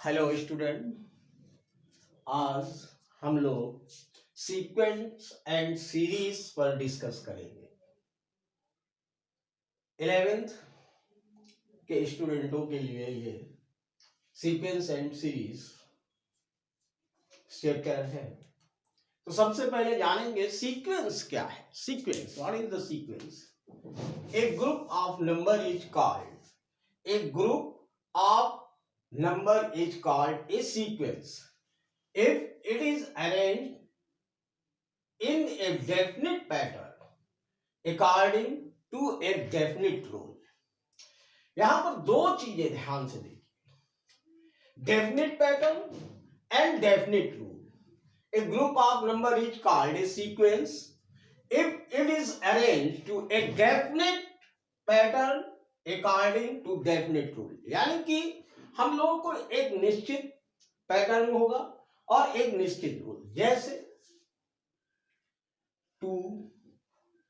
Hello student. आज हम लोग सीक्वेंस एंड सीरीज पर डिस्कस करेंगे। 11th के स्टूडेंटों के लिए ये सीक्वेंस एंड सीरीज चैप्टर है। तो सबसे पहले जानेंगे सीक्वेंस क्या है। Sequence, what is the sequence? A group of number is called a group of number is called a sequence if it is arranged in a definite pattern according to a definite rule। यहां पर दो चीजें ध्यान से देखिए, definite pattern and definite rule। a group of number is called a sequence if it is arranged to a definite pattern according to definite rule। यानी कि हम लोगों को एक निश्चित पैटर्न होगा और एक निश्चित रूल, जैसे 2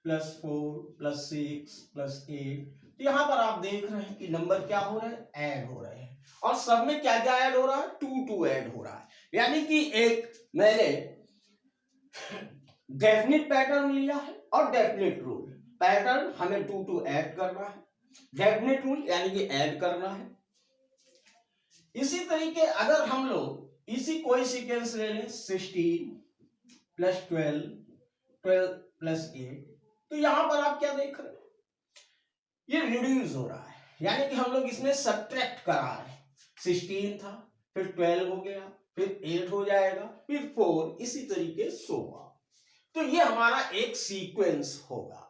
+ 4 + 6 + 8। तो यहां पर आप देख रहे हैं कि नंबर क्या हो रहे हैं, ऐड हो रहे हैं, और सब में क्या क्या ऐड हो रहा है, 2 ऐड हो रहा है। यानी कि एक मैंने डेफिनिट पैटर्न लिया है और डेफिनिट रूल। पैटर्न हमें 2 ऐड करना है, डेफिनिट रूल यानी कि ऐड करना है। इसी तरीके अगर हम लोग इसी कोई सीक्वेंस ले लें, 16 + 12 + 8, तो यहां पर आप क्या देख रहे हैं, ये रिड्यूस हो रहा है, यानी कि हम लोग इसमें सब्ट्रैक्ट करा रहे हैं। 16 था, फिर 12 हो गया, फिर 8 हो जाएगा, फिर 4, इसी तरीके सोवा। तो ये हमारा एक सीक्वेंस होगा।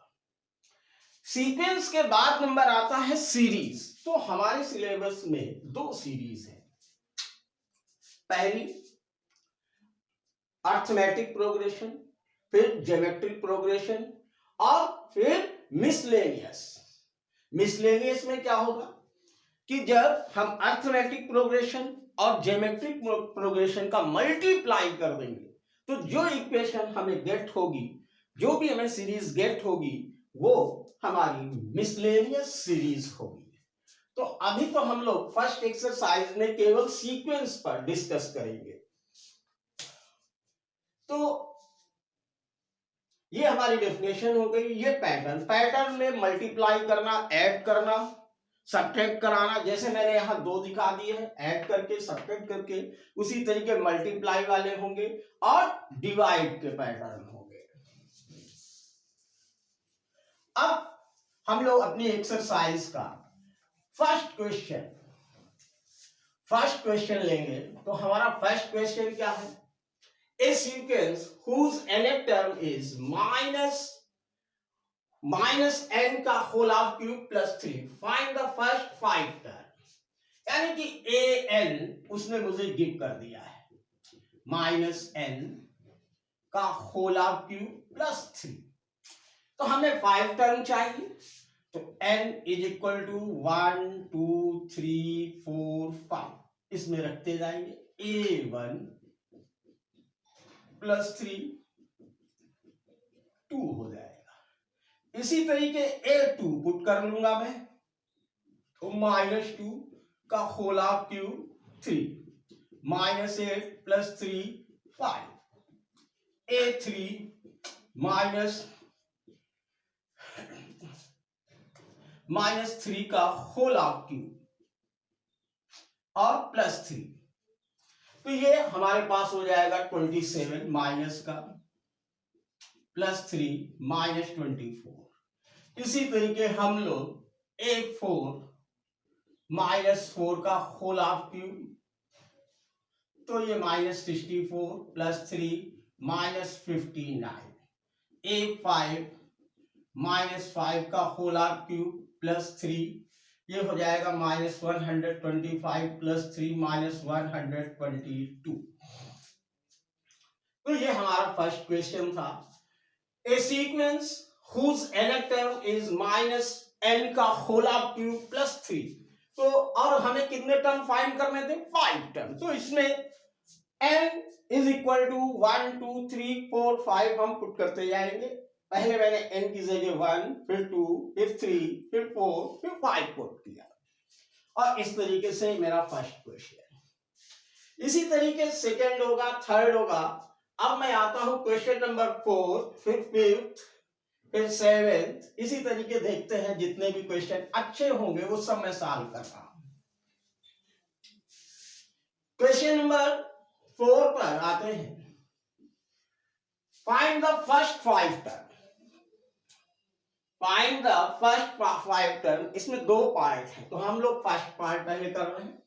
सीक्वेंस के बाद नंबर आता है सीरीज। तो हमारे सिलेबस में 2 सीरीज है। पहली अर्थमेटिक प्रोग्रेशन, फिर ज्योमेट्रिक प्रोग्रेशन, और फिर मिसलेनियस। मिसलेनियस में क्या होगा कि जब हम अर्थमेटिक प्रोग्रेशन और ज्योमेट्रिक प्रोग्रेशन का मल्टीप्लाई कर देंगे तो जो इक्वेशन हमें गेट होगी, जो भी हमें सीरीज गेट होगी, वो हमारी मिसलेनियस सीरीज होगी। तो अभी तो हम लोग फर्स्ट एक्सरसाइज में केवल सीक्वेंस पर डिस्कस करेंगे। तो ये हमारी डेफिनेशन हो गई। ये पैटर्न, पैटर्न में मल्टीप्लाई करना, ऐड करना, सब्ट्रैक्ट कराना, जैसे मैंने यहां 2 दिखा दिए हैं, ऐड करके सब्ट्रैक्ट करके, उसी तरीके मल्टीप्लाई वाले होंगे और डिवाइड के पैटर्न होंगे। अब हम लोग अपनी एक्सरसाइज का फर्स्ट क्वेश्चन लेंगे। तो हमारा फर्स्ट क्वेश्चन क्या है? A sequence whose nth term is minus n का whole of cube plus 3, find the first 5 term। यानी कि an उसने मुझे गिव कर दिया है -n का whole of cube plus 3। तो हमें 5 टर्म चाहिए। तो n = 1 2 3 4 5, इसमें रखते जाएंगे। a1 + 3 2 हो जाएगा। इसी तरीके a2 पुट कर लूंगा मैं, तो -2 का whole of cube 3, -8 + 3 5, a3 -3 का whole of cube और +3। तो ये हमारे पास हो जाएगा 27 माइनस का +3 -24। इसी तरीके हम लोग a4 -4 का whole of cube, तो ये -64 +3 -59। a5 -5 का whole of cube +3, ये हो जाएगा -125 +3 -122। तो ये हमारा फर्स्ट क्वेश्चन था। ए sequence whose nth term is -n का whole of cube +3। तो और हमें कितने टर्म फाइंड करने थे? 5 टर्म। तो इसमें n = 1 2 3 4 5 हम पुट करते जाएंगे। पहले मैंने n की जगह 1, फिर 2, फिर 3, फिर 4, फिर 5 पुट किया, और इस तरीके से मेरा फर्स्ट क्वेश्चन। इसी तरीके सेकंड होगा, थर्ड होगा। अब मैं आता हूं क्वेश्चन नंबर 4, फिर 5th, फिर 7th। इसी तरीके देखते हैं, जितने भी क्वेश्चन अच्छे होंगे वो सब मैं सॉल्व कर रहा हूं। क्वेश्चन नंबर 4 पर आते हैं। Find the first 5 term. Find the first 5 term. इसमें 2 पार्ट हैं, तो हम लोग फर्स्ट पार्ट पहले कर रहे हैं।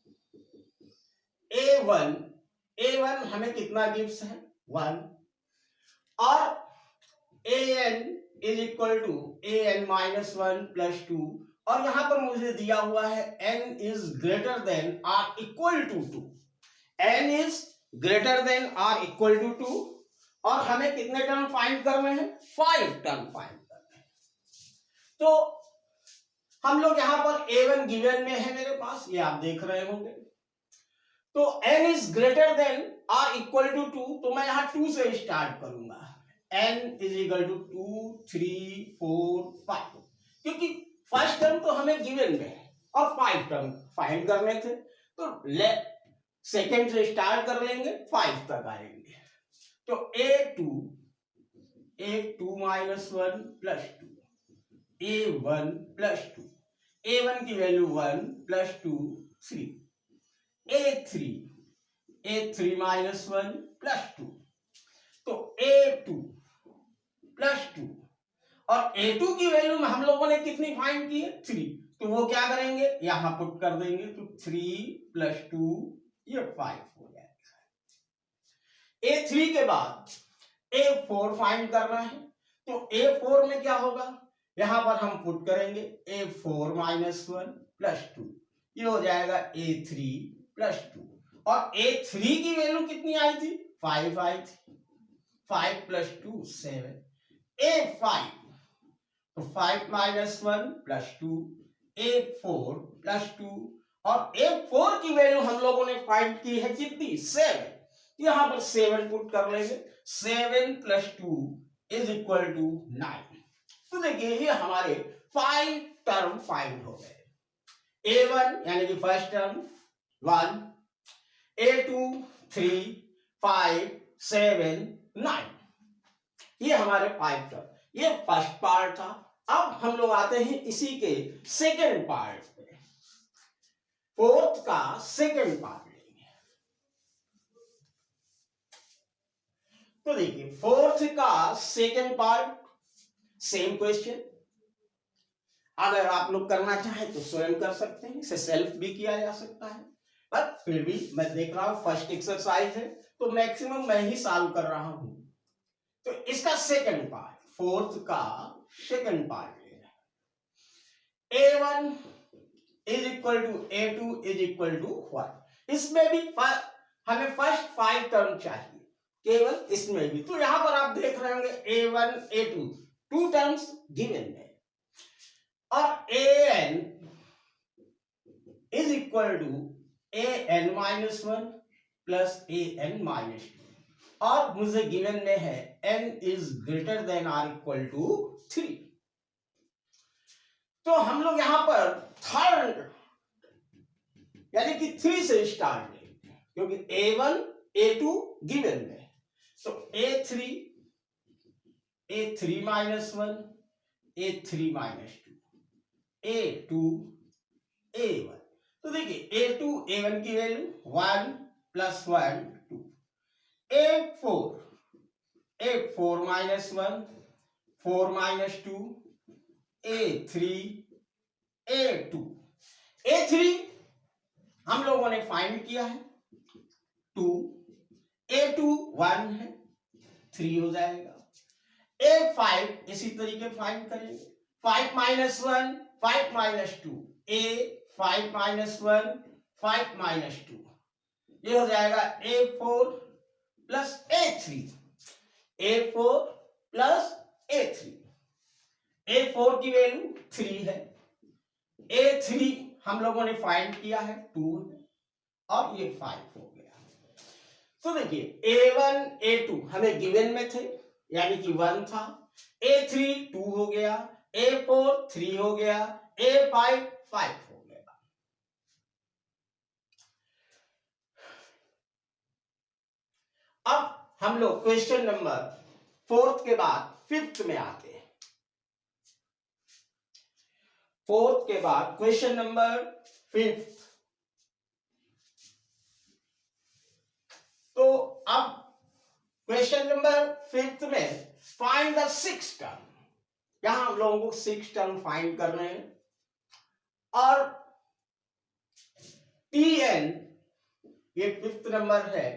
A1 हमें कितना गिव्स है? 1। और an is equal to an minus 1 plus 2। और यहां पर मुझे दिया हुआ है n is greater than or equal to 2। n is greater than or equal to 2। और हमें कितने टर्म फाइंड करने हैं? 5 टर्म फाइंड करने हैं। तो हम लोग यहां पर a1 गिवन में है मेरे पास, ये आप देख रहे होंगे। तो n is greater than or equal to 2, तो मैं यहां 2 से स्टार्ट करूंगा। n इज इक्वल टू 2, 3, 4, 5, क्योंकि फर्स्ट टर्म तो हमें गिवन में है और 5 टर्म फाइंड करने थे, तो सेकेंड से स्टार्ट कर लेंगे, 5 तक आएंगे। तो a2 minus 1 plus 2, a1 plus 2, a1 की value 1 plus 2 3, a3 minus 1 plus 2, तो a2 प्लस 2। और a2 की वैल्यू में हम लोगों ने कितनी फाइंड की है? 3, तो वो क्या करेंगे? यहां पुट कर देंगे, तो 3 प्लस 2 ये 5 हो जाएगा। a3 के बाद a4 फाइंड करना है, तो a4 में क्या होगा? यहां पर हम पुट करेंगे a4 माइनस 1 प्लस 2, ये हो जाएगा a3 प्लस 2। और a3 की वैल्यू कितनी आई थी? 5 आई थी। 5 प्लस 2 7, a5, तो 5 माइनस 1 प्लस 2, a4 प्लस 2। और a4 की वैल्यू हम लोगों ने फाइंड की है कितनी? 7। यहां पर 7 पुट कर लेंगे, 7 प्लस 2 इज इक्वल टू 9। तो देखिए ये हमारे 5 टर्म फाइंड हो गए। a1 यानी कि फर्स्ट टर्म 1, a2 3, 5, 7, 9, ये हमारे 5 टर्म। ये फर्स्ट पार्ट था। अब हम लोग आते हैं इसी के सेकेंड पार्ट पे। फोर्थ का सेकेंड पार्ट लेंगे। तो देखिए फोर्थ का सेकेंड पार्ट, सेम क्वेश्चन। अगर आप लोग करना चाहें तो स्वयं कर सकते हैं, इसे सेल्फ भी किया जा सकता है, पर फिर भी मैं देख रहा हूं फर्स्ट एक्सरसाइज है तो मैक्सिमम मैं ही सॉल्व कर रहा हूं। तो इसका सेकेंड पार्ट, फोर्थ का सेकेंड पार्ट लेना है। a1 is equal to a2 is equal to 1। इसमें भी हमें फर्स्ट 5 टर्म चाहिए, केवल इसमें भी। तो यहां पर आप देख रहे होंगे a1 a2 2 टर्म्स गिवन है, और an is equal to an minus 1 plus an minus 2। और मुझे गिवन में है n is greater than or equal to 3। तो हम लोग यहां पर थर्ड यानी कि 3 से स्टार्ट लेंगे, क्योंकि a1 a2 गिवन में। तो a3 minus 1, a3 minus 2, a2 a1। तो देखिए a2 a1 की value 1 plus 1 2, a4 minus 1 4 minus 2, a3 a3 हम लोगों ने फाइंड किया है 2, a2 1 है 3 हो जाएगा। a5 इसी तरीके फाइंड करेंगे, 5 minus 1 5 minus 2, a5 minus 1 5 minus 2, ये हो जाएगा a4 plus a3, a4 plus a3। a4 की वैल्यू 3 है, a3 हम लोगों ने फाइंड किया है 2 है, और ये 5 हो गया। तो देखिए a1 a2 हमें गिवन में थे, यानी कि 1 था, a3 2 हो गया, a4 3 हो गया, a5 5 हो गया। अब हम लोग क्वेश्चन नंबर 4 के बाद 5 में आते हैं। 4 के बाद क्वेश्चन नंबर 5। तो अब क्वेश्चन नंबर 5 में फाइंड द 6 टर्म, यहां हम लोगों को 6 टर्म फाइंड करने हैं और Tn, ये 5th नंबर है,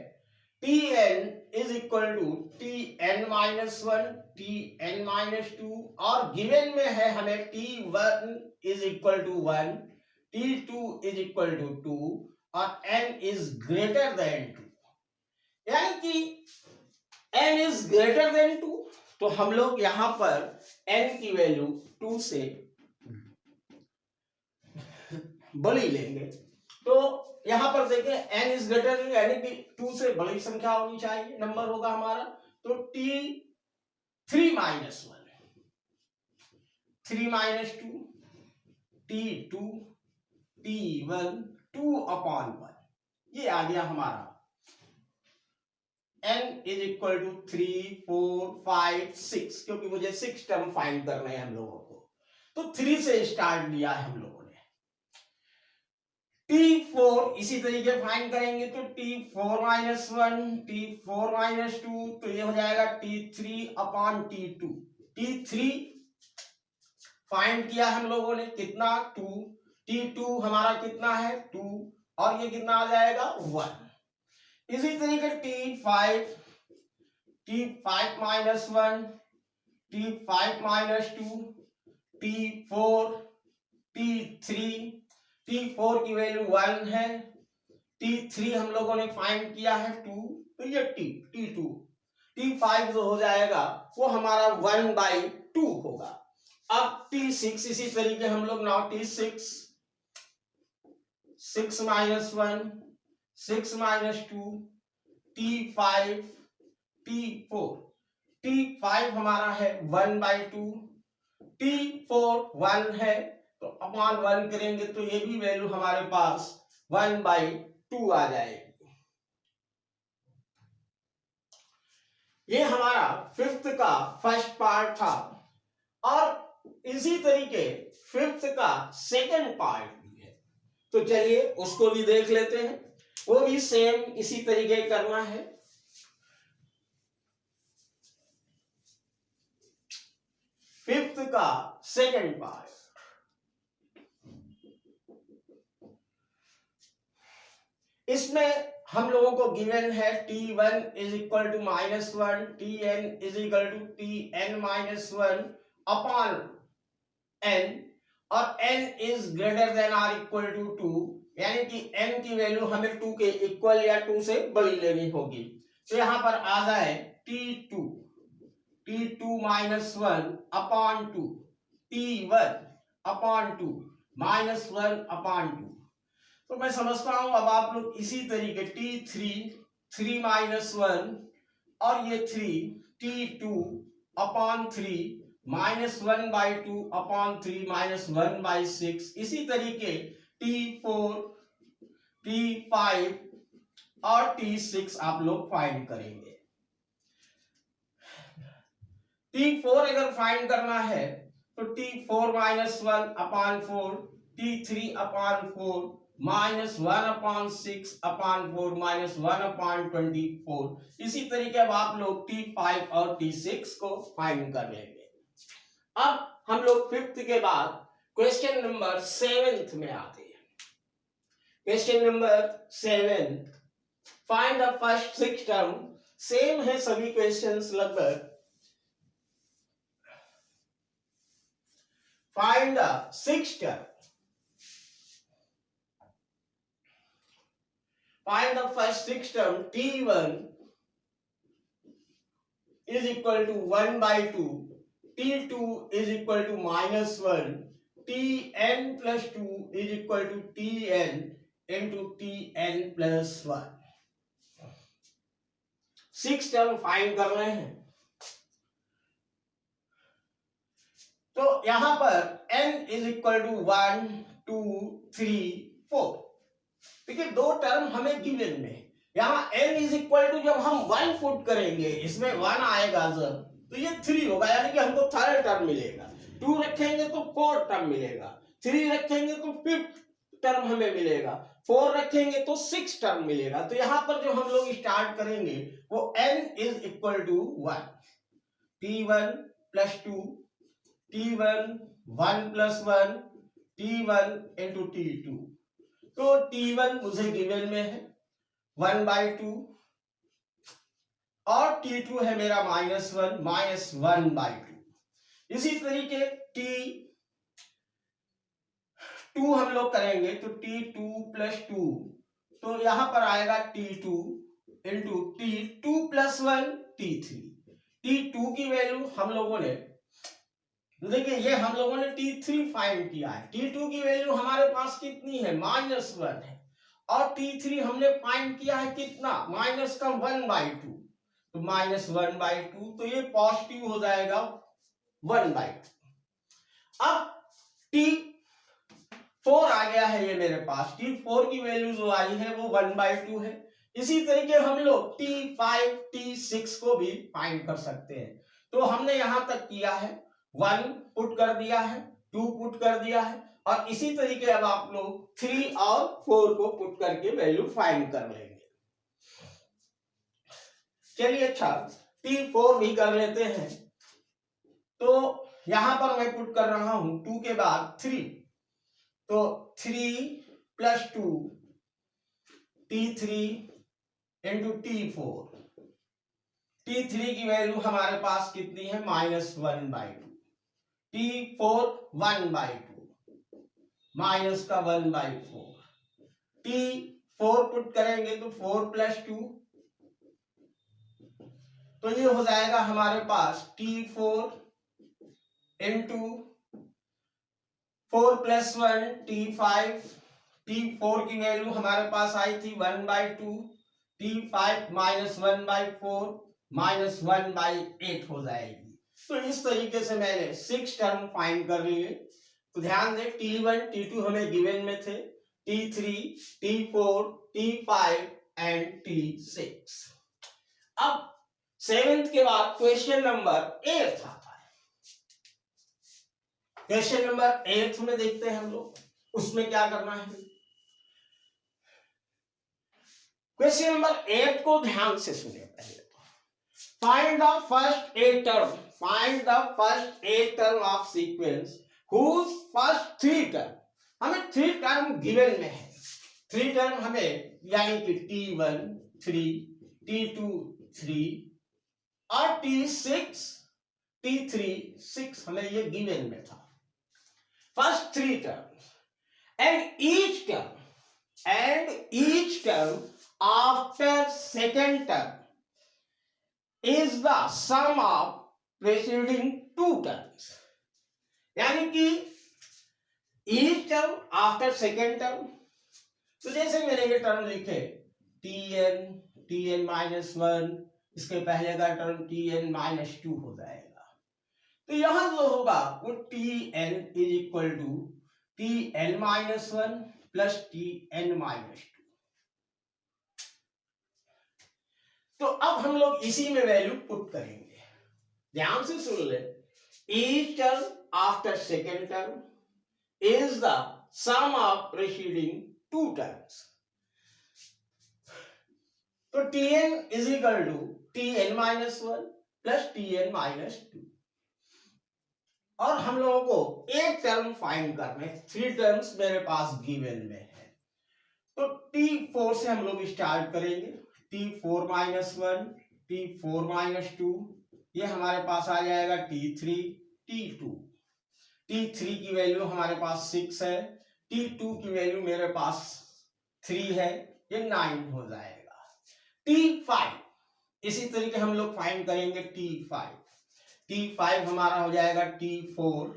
Tn is equal to Tn minus 1, Tn minus 2 और गिवन में है हमें T1 is equal to 1, T2 is equal to 2 और n इज ग्रेटर देन 2, यानी कि n इज ग्रेटर देन 2। तो हम लोग यहां पर n की वैल्यू 2 से बड़ी लेंगे। तो यहां पर देखें n इज ग्रेटर यानी कि 2 से बड़ी संख्या होनी चाहिए, नंबर होगा हमारा। तो T3 minus 1, 3 minus 2, T2, T1, 2/1, ये आ गया हमारा। n इज इक्वल टू 3, 4, 5, 6, क्योंकि मुझे 6 टर्म फाइंड करने हैं हम लोगों को। तो 3 से स्टार्ट लिया है हम लोगों ने। T4 इसी तरीके फाइंड करेंगे तो T4 माइनस 1, T4 माइनस 2, तो ये हो जाएगा T3/T2। T3 फाइंड किया हम लोगों ने, कितना 2, T2 हमारा कितना है 2 और ये कितना आ जाएगा 1। इसी तरीके T5 minus 1, T5 minus 2, T4, T3, T4 की वैल्यू 1 है, T3 हम लोगों ने फाइंड किया है 2, तो ये T2, T5 जो हो जाएगा वो हमारा 1/2 होगा। अब T6 इसी तरीके हम लोग now T6, 6 minus 1, 6 minus 2, T5, T4, T5 हमारा है 1/2, T4 1 है, तो अपॉन 1 करेंगे तो ये भी वैल्यू हमारे पास 1/2 आ जाएगी। ये हमारा 5th का फर्स्ट पार्ट था और इसी तरीके 5th का सेकंड पार्ट भी है, तो चलिए उसको भी देख लेते हैं। वो भी सेम इसी तरीके करना है। फिफ्थ का सेकंड पार्ट, इसमें हम लोगों को गिवन है T1 is equal to -1, Tn is equal to Tn minus 1 upon n और n is greater than or equal to 2, यानी कि n की वैल्यू हमें 2 के इक्वल या 2 से बड़ी लेनी होगी। तो यहां पर आ जाए T2 minus 1 upon 2, T1 upon 2 minus 1 upon 2। तो मैं समझता हूं अब आप लोग इसी तरीके T3 माइनस 1 और ये 3 T2 अपॉन 3 -1/2 अपॉन 3 -1/6, इसी तरीके T4, T5 और T6 आप लोग फाइंड करेंगे। T4 अगर फाइंड करना है तो T4 -1 upon 4, T3 upon 4 -1/6 upon 4 -1/24। इसी तरीके अब आप लोग T5 और T6 को फाइंड कर लेंगे। अब हम लोग 5th के बाद क्वेश्चन नंबर 7th में आते हैं। Question number 7, find the first 6 term. Same है सभी क्वेश्चंस लगभग। Find the 6 term. Find the first 6 term. T1 is equal to 1/2, T2 is equal to -1, Tn plus 2 is equal to Tn into Tn plus 1। 6 term find कर रहे हैं। तो यहां पर n is equal to 1, 2, 3, 4। देखिए 2 term हमें given में, यहाँ n इज इक्वल टू जब हम 1 पुट करेंगे, इसमें 1 आएगा जब, तो ये 3 होगा, यानी कि हमको थर्ड टर्म मिलेगा। 2 रखेंगे तो फोर्थ टर्म मिलेगा, 3 रखेंगे तो फिफ्थ टर्म हमें मिलेगा, 4 रखेंगे तो 6 टर्म मिलेगा। तो यहाँ पर जो हम लोग स्टार्ट करेंगे वो n is equal to 1, t1 plus 2, t1 1 plus 1, t1 into t2। तो t1 मुझे गिवन में है 1/2 और t2 है मेरा -1, -1/2। इसी तरीके t2 हम लोग करेंगे तो t2 प्लस 2, तो यहां पर आएगा t2 into t2 plus 1 t3। t2 की वैल्यू हम लोगों ने, देखिए ये हम लोगों ने t3 फाइंड किया है, t2 की वैल्यू हमारे पास कितनी है, -1 है, और t3 हमने फाइंड किया है कितना, -1/2, तो -1/2, तो ये पॉजिटिव हो जाएगा 1/2। अब t4 आ गया है ये मेरे पास, t4 की वैल्यू जो आई है वो 1/2 है। इसी तरीके हम लोग t5 t6 को भी फाइंड कर सकते हैं। तो हमने यहां तक किया है, 1 पुट कर दिया है, 2 पुट कर दिया है, और इसी तरीके अब आप लोग 3 और 4 को पुट करके वैल्यू फाइंड कर लेंगे। चलिए अच्छा, t4 भी कर लेते हैं। तो यहां पर मैं पुट कर रहा हूं 2 के बाद 3, तो 3 plus 2 t3 into t4। t3 की वैल्यू हमारे पास कितनी है, -1/2, t4 1/2, माइनस का 1/4, t4 पुट करेंगे तो 4 प्लस 2, तो ये हो जाएगा हमारे पास t4 into 4 plus 1 t5। t4 की वैल्यू हमारे पास आई थी 1/2, t5 -1/4 -1/8 हो जाएगी। तो इस तरीके से मैंने 6 टर्म फाइंड कर लिए। तो ध्यान दें, t1 t2 हमें गिवन में थे, t3 t4 t5 and t6। अब 7th के बाद क्वेश्चन नंबर 8 आता है। क्वेश्चन नंबर 8 में देखते हैं हम लोग, उसमें क्या करना है। क्वेश्चन नंबर 8 को ध्यान से सुनिए। पहले तो find the first 8 term, find the first 8 term of sequence whose first 3 term, हमें 3 टर्म गिवन में है। 3 टर्म हमें, यानी कि t1 3, t2 3 और t6 t3 6 हमें ये गिवन में था। First 3 term and each term after second term is the sum of preceding 2 terms, यानी कि each term after second term. तो जैसे मैंने ये टर्म लिखे tn -1, इसके पहले का टर्म tn-2 हो जाएगा। तो यहां जो होगा वो tn is equal to tn-1 plus tn-2। तो अब हम लोग इसी में वैल्यू पुट करेंगे। ध्यान से सुन ले, each term after second term is the sum of preceding 2 terms. तो tn is equal to tn-1 plus tn-2, और हम लोगों को एक टर्म फाइंड करना है। 3 टर्म्स मेरे पास गिवन में है। तो t4 से हम लोग स्टार्ट करेंगे, t4-1 t4-2, ये हमारे पास आ जाएगा t3 t2। t3 की वैल्यू हमारे पास 6 है, t2 की वैल्यू मेरे पास 3 है, ये 9 हो जाएगा। t5 इसी तरीके हम लोग फाइंड करेंगे, t5 हमारा हो जाएगा t4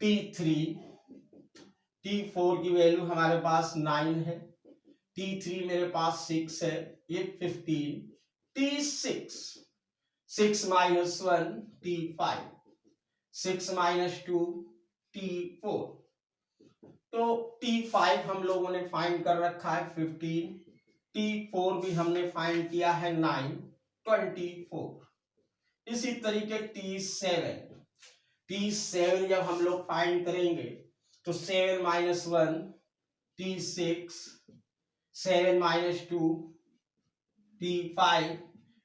t3, t4 की वैल्यू हमारे पास 9 है, t3 मेरे पास 6 है, ये 15, t6 6 - 1 t5, 6 - 2 t4। तो t5 हम लोगों ने फाइंड कर रखा है 15, T4 भी हमने फाइंड किया है 9, 24। इसी तरीके T7 जब हम लोग फाइंड करेंगे तो 7 minus 1 T6, 7 minus 2 T5,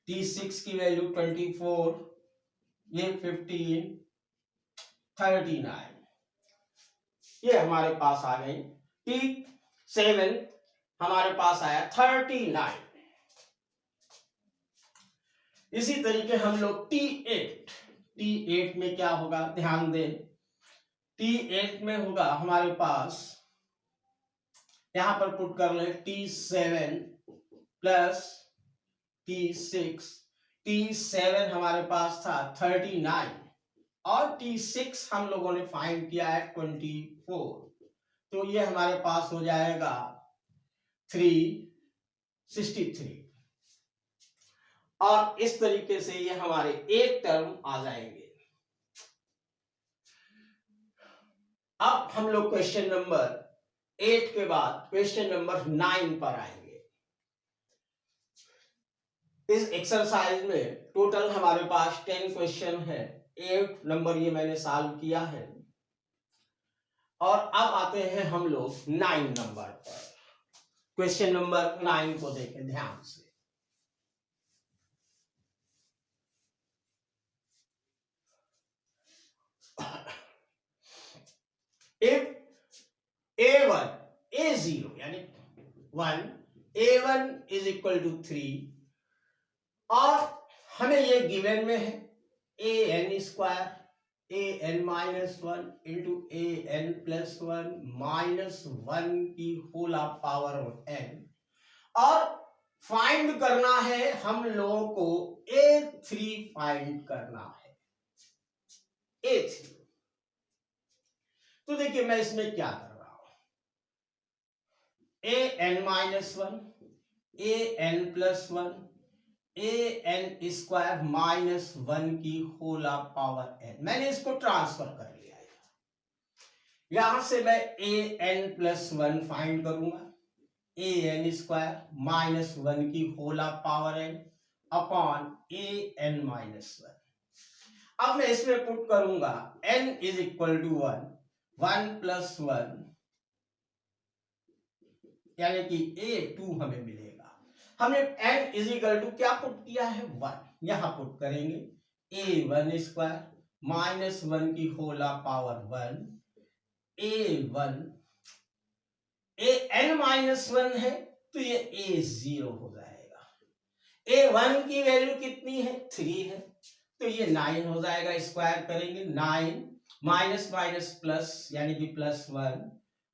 T6 की वैल्यू 24, ये 15, 39, ये हमारे पास आ गई। T7 हमारे पास आया 39। इसी तरीके हम लोग T8 में क्या होगा ध्यान दें। T8 में होगा हमारे पास, यहां पर पुट कर ले T7 प्लस T6। T7 हमारे पास था 39 और T6 हम लोगों ने फाइंड किया है 24, तो ये हमारे पास हो जाएगा 363। और इस तरीके से ये हमारे एक टर्म आ जाएंगे। अब हम लोग क्वेश्चन नंबर 8 के बाद क्वेश्चन नंबर 9 पर आएंगे। इस एक्सरसाइज में टोटल हमारे पास 10 क्वेश्चन है। 8 नंबर ये मैंने सॉल्व किया है। और अब आते हैं हम लोग 9 नंबर पर। क्वेश्चन नंबर 9 को देखें ध्यान से। If A0 यानी 1, A1 इज इक्वल टू 3 और हमें ये गिवन में है an square an minus 1 into an plus 1 minus 1 की होल पावर n, और फाइंड करना है हम लोगों को A3 फाइंड करना है। A3 तो देखिए मैं इसमें क्या कर रहा हूं, an minus 1 an plus 1 an square minus 1 की होल पावर n, मैंने इसको ट्रांसफर कर लिया है। यहां से मैं an प्लस 1 फाइंड करूंगा, an स्क्वायर माइनस 1 की whole power n upon an minus 1। अब मैं इसमें पुट करूंगा n is equal to 1, 1 plus 1 यानी कि A2 हमें मिलेगा। हमने n इज इक्वल टू क्या पुट किया है 1, यहां पुट करेंगे A1 स्क्वायर माइनस 1 की whole power 1 A1, an minus 1 है तो ये A0 हो जाएगा। A1 की वैल्यू कितनी है 3 है तो ये 9 हो जाएगा। स्क्वायर करेंगे 9 माइनस माइनस प्लस यानी कि प्लस 1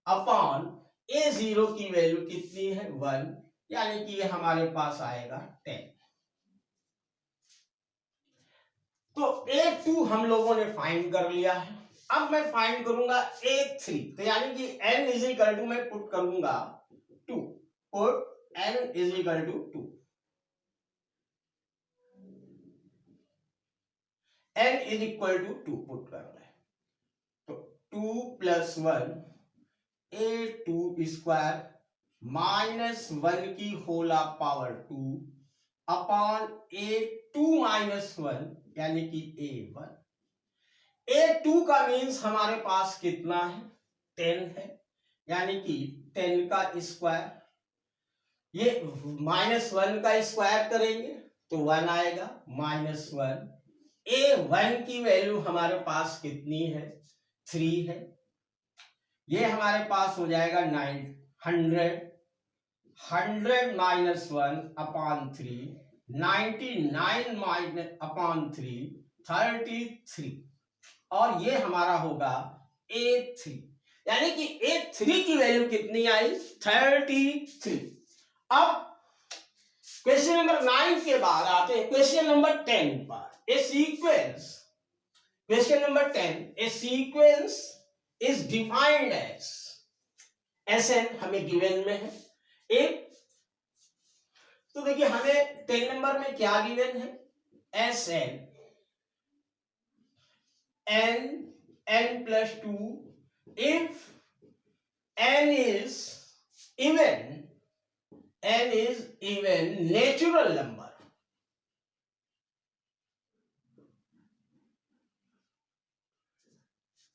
अपॉन A0 की वैल्यू कितनी है 1 यानी कि ये हमारे पास आएगा 10। तो A2 हम लोगों ने फाइंड कर लिया है। अब मैं फाइंड करूंगा A3, तो यानी कि n इज इक्वल टू मैं पुट करूंगा 2, put n is equal to 2, n is equal to 2 put करना है। तो 2 प्लस 1 A2 स्क्वायर माइनस 1 की whole power 2 upon A2 minus 1 यानी कि A1। A2 का मीन्स हमारे पास कितना है 10 है, यानी कि 10 का स्क्वायर, ये माइनस 1 का स्क्वायर करेंगे तो 1 आएगा माइनस 1। A1 की वैल्यू हमारे पास कितनी है 3 है, ये हमारे पास हो जाएगा 900, 100 माइनस 1 अपॉन 3, 99 माइनस अपॉन 3, 33, और ये हमारा होगा A3, यानी कि A3 की वैल्यू कितनी आई 33। अब क्वेश्चन नंबर 9 के बाद आते हैं क्वेश्चन नंबर 10 पर। A sequence, question number 10, a sequence is defined as Sn हमें गिवन में है एक, तो देखिए हमें 10 नंबर में क्या गिवन है Sn n plus 2 if n is even, n is even natural number.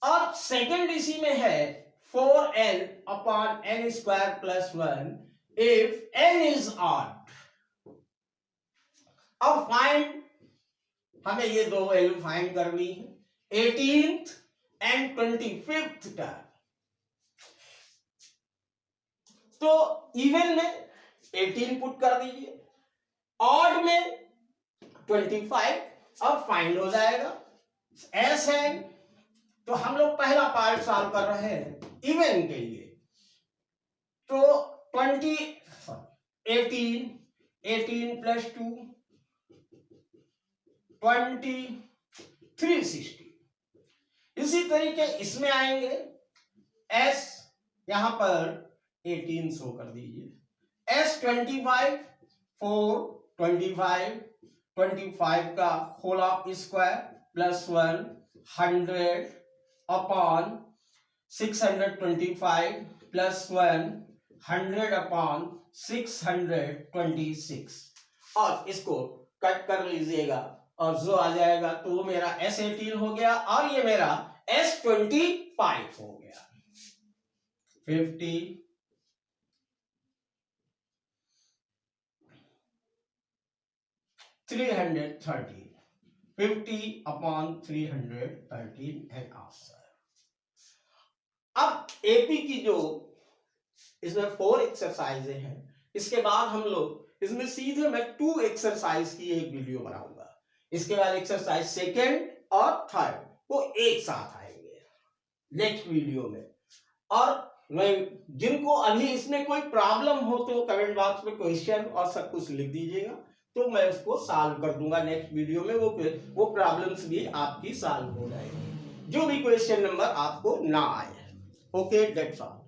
और सेकंड इसी में है 4n upon n square plus 1 if n is odd. अब फाइंड, हमें ये दो वैल्यू फाइंड करनी है, 18th एंड 25th टर्म. तो इवन में 18 पुट कर दीजिए, ऑड में 25. अब फाइंड हो जाएगा एस है. तो हम लोग पहला पार्ट सॉल्व कर रहे हैं इवन के लिए. तो 18 प्लस 2 2360. इसी तरीके इसमें आएंगे, एस यहां पर 18 शो कर दीजिए, एस 25 4 25 का whole of square plus 1 100 upon 625 plus 1 100 upon 626. और इसको कट कर लीजिएगा और जो आ जाएगा तो वो मेरा S18 हो गया और ये मेरा S25 हो गया. 50 313 50 अपॉन 313 एंड आंसर. अब एपी की जो इसमें 4 एक्सरसाइजें हैं, इसके बाद हम लोग इसमें सीधे मैं 2 एक्सरसाइज की एक वीडियो बनाऊंगा. इसके बाद एक्सरसाइज सेकेंड और थर्ड वो एक साथ आएंगे नेक्स्ट वीडियो में. और मैं जिनको अभी इसमें कोई प्रॉब्लम हो तो कमेंट बॉक्स में क्वेश्चन और सब कुछ लिख दीजिएगा, तो मैं उसको सॉल्व कर दूंगा नेक्स्ट वीडियो में. वो प्रॉब्लम्स भी आपकी सॉल्व हो जाएगी, जो भी क्वेश्चन नंबर आपको ना आए. Okay, that's all.